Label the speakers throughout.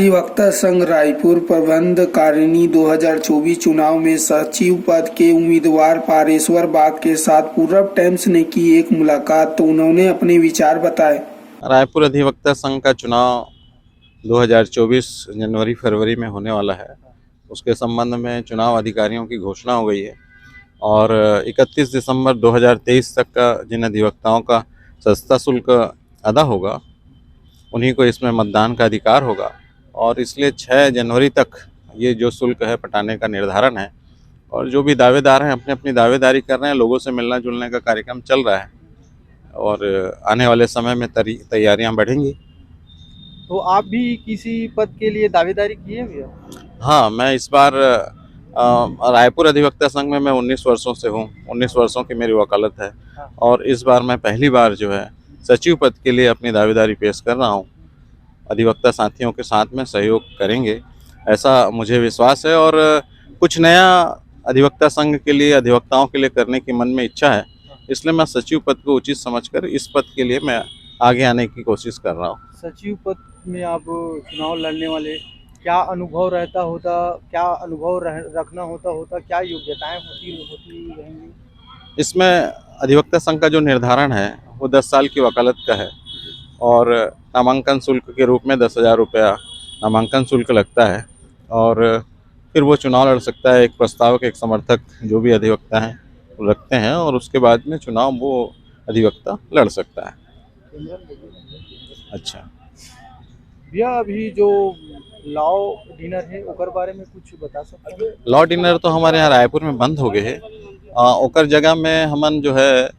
Speaker 1: अधिवक्ता संघ रायपुर प्रबंधकारिणी 2024 चुनाव में सचिव पद के उम्मीदवार पारेश्वर बाग के साथ पूर्व टाइम्स ने की एक मुलाकात, तो उन्होंने अपने विचार बताए।
Speaker 2: रायपुर अधिवक्ता संघ का चुनाव 2024 जनवरी फरवरी में होने वाला है। उसके संबंध में चुनाव अधिकारियों की घोषणा हो गई है और 31 दिसंबर 2023 तक का जिन अधिवक्ताओं का सस्ता शुल्क अदा होगा उन्हीं को इसमें मतदान का अधिकार होगा और इसलिए 6 जनवरी तक ये जो शुल्क है पटाने का निर्धारण है। और जो भी दावेदार हैं अपनी अपनी दावेदारी कर रहे हैं, लोगों से मिलना जुलने का कार्यक्रम चल रहा है और आने वाले समय में तैयारियां बढ़ेंगी।
Speaker 3: तो आप भी किसी पद के लिए दावेदारी किए भैया?
Speaker 2: हाँ, मैं इस बार रायपुर अधिवक्ता संघ में मैं 19 वर्षों से हूँ। 19 वर्षों की मेरी वकालत है और इस बार मैं पहली बार जो है सचिव पद के लिए अपनी दावेदारी पेश कर रहा हूँ। अधिवक्ता साथियों के साथ में सहयोग करेंगे ऐसा मुझे विश्वास है और कुछ नया अधिवक्ता संघ के लिए, अधिवक्ताओं के लिए करने की मन में इच्छा है, इसलिए मैं सचिव पद को उचित समझकर इस पद के लिए मैं आगे आने की कोशिश कर रहा हूँ।
Speaker 3: सचिव पद में आप चुनाव लड़ने वाले, क्या अनुभव रखना होता, क्या योग्यताएं होती रहेंगी?
Speaker 2: इसमें अधिवक्ता संघ का जो निर्धारण है वो 10 साल की वकालत का है और नामांकन शुल्क के रूप में 10,000 रुपया नामांकन शुल्क लगता है और फिर वो चुनाव लड़ सकता है। एक प्रस्तावक, एक समर्थक जो भी अधिवक्ता हैं वो रखते हैं और उसके बाद में चुनाव वो अधिवक्ता लड़ सकता है। अच्छा
Speaker 3: भैया, अभी जो लॉ डिनर है ओकर बारे में कुछ बता सकते हैं?
Speaker 2: लॉ डिनर तो हमारे यहाँ रायपुर में बंद हो गए है। ओकर जगह में हमन जो है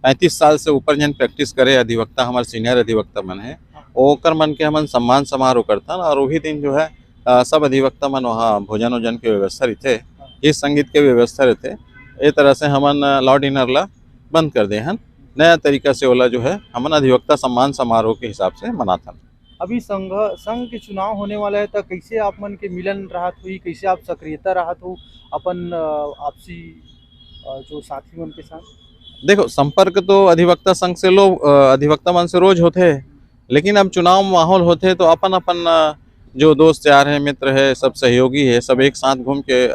Speaker 2: 35 साल से ऊपर जन प्रैक्टिस करे अधिवक्ता, हमारे सीनियर अधिवक्ता मन है, ओकर मन के हमन सम्मान समारोह करता और वही दिन जो है सब अधिवक्ता मन वहाँ भोजन वोजन के व्यवस्था रहते, इस संगीत के व्यवस्था रहते। ये तरह से हमन लॉ डिनर ला बंद कर दे हन। नया तरीका से ओला जो है हमन अधिवक्ता सम्मान समारोह के हिसाब से मनाथन।
Speaker 3: अभी संघ के चुनाव होने वाला है, तो कैसे आप मन के मिलन रहत हुई, कैसे आप सक्रियता रहत हो अपन आपसी जो साथी मन के साथ?
Speaker 2: देखो, संपर्क तो अधिवक्ता संघ से लोग अधिवक्ता मन से रोज होते हैं, लेकिन अब चुनाव माहौल होते हैं तो अपन जो दोस्त यार है, मित्र है, सब सहयोगी है, सब एक साथ घूम के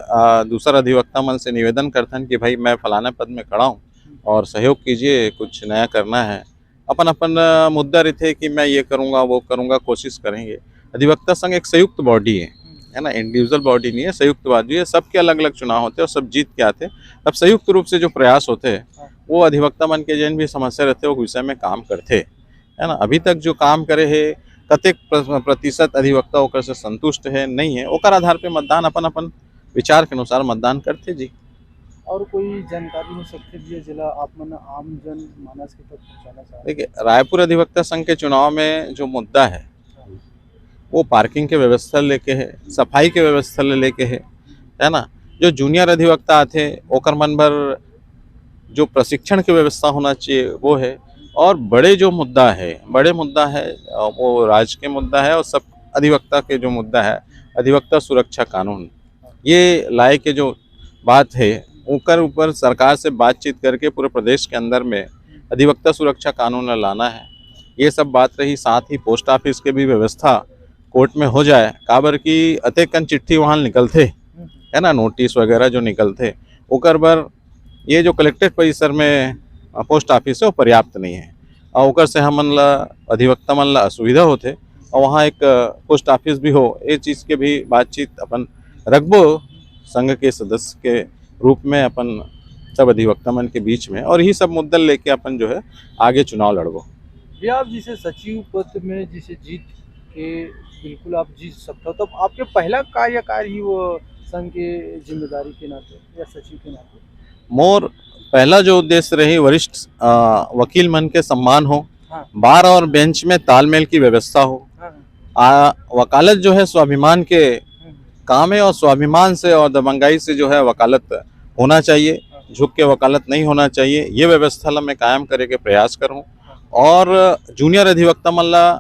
Speaker 2: दूसरा अधिवक्ता मन से निवेदन करते हैं कि भाई मैं फलाने पद में खड़ा हूँ और सहयोग कीजिए, कुछ नया करना है। अपन मुद्दा रहते कि मैं ये करूँगा वो करूँगा, कोशिश करेंगे। अधिवक्ता संघ एक संयुक्त बॉडी है ना, इंडिविजुअल बॉडी नहीं है, संयुक्त बॉडी है। सबके अलग अलग चुनाव होते हैं और सब जीत के आते हैं। अब संयुक्त रूप से जो प्रयास होते हैं वो अधिवक्ता मन के जिन भी समस्या रहते हैं वो विषय में काम करते है ना। अभी तक जो काम करे है कतेक प्रतिशत अधिवक्ता ओकर से संतुष्ट है नहीं है, ओकर आधार पे मतदान अपन विचार के अनुसार मतदान करते जी।
Speaker 3: और कोई जानकारी हो सकती है जिला आप मन आम जन मानस के तक पहुंचाना चाहते?
Speaker 2: देखिए, रायपुर अधिवक्ता संघ के चुनाव में जो मुद्दा है वो पार्किंग के व्यवस्था लेके है, सफाई के व्यवस्था लेके है ना। जो जूनियर अधिवक्ता आते ओकर मन भर जो प्रशिक्षण की व्यवस्था होना चाहिए वो है। और बड़े मुद्दा है वो राज्य के मुद्दा है और सब अधिवक्ता के जो मुद्दा है अधिवक्ता सुरक्षा कानून, ये लाए के जो बात है ऊपर सरकार से बातचीत करके पूरे प्रदेश के अंदर में अधिवक्ता सुरक्षा कानून लाना है। ये सब बात रही। साथ ही पोस्ट ऑफिस के भी व्यवस्था कोर्ट में हो जाए, काबर की अतेकन चिट्ठी वहाँ निकलते है ना, नोटिस वगैरह जो निकलते ओकर बर ये जो कलेक्ट्रेट परिसर में पोस्ट ऑफिस है वो पर्याप्त नहीं है और ओकर से हमन ला अधिवक्ता मन ला असुविधा होते और वहाँ एक पोस्ट ऑफिस भी हो, ये चीज़ के भी बातचीत अपन रखबो संघ के सदस्य के रूप में अपन सब अधिवक्ता मन के बीच में, और यही सब मुद्दा लेके अपन जो है आगे चुनाव लड़बो।
Speaker 3: भैया, आप जिसे सचिव पद में जिसे जीत के बिल्कुल आप जीत सकते हो, तो आपके पहला कार्यकाल ही वो संघ के जिम्मेदारी के नाते या सचिव के नाते?
Speaker 2: मोर पहला जो उद्देश्य रही वरिष्ठ वकील मन के सम्मान हो, बार और बेंच में तालमेल की व्यवस्था हो। वकालत जो है स्वाभिमान के काम है और स्वाभिमान से और दबंगाई से जो है वकालत होना चाहिए, झुक के वकालत नहीं होना चाहिए। ये व्यवस्था ला मैं कायम करे के प्रयास करूं और जूनियर अधिवक्ता मन ला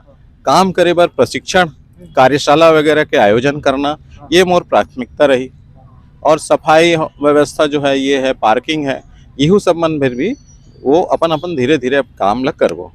Speaker 2: काम करे बर प्रशिक्षण कार्यशाला वगैरह के आयोजन करना, ये मोर प्राथमिकता रही। और सफाई व्यवस्था जो है ये है, पार्किंग है, यहू सब मन फिर भी वो अपन धीरे धीरे काम ला करबो।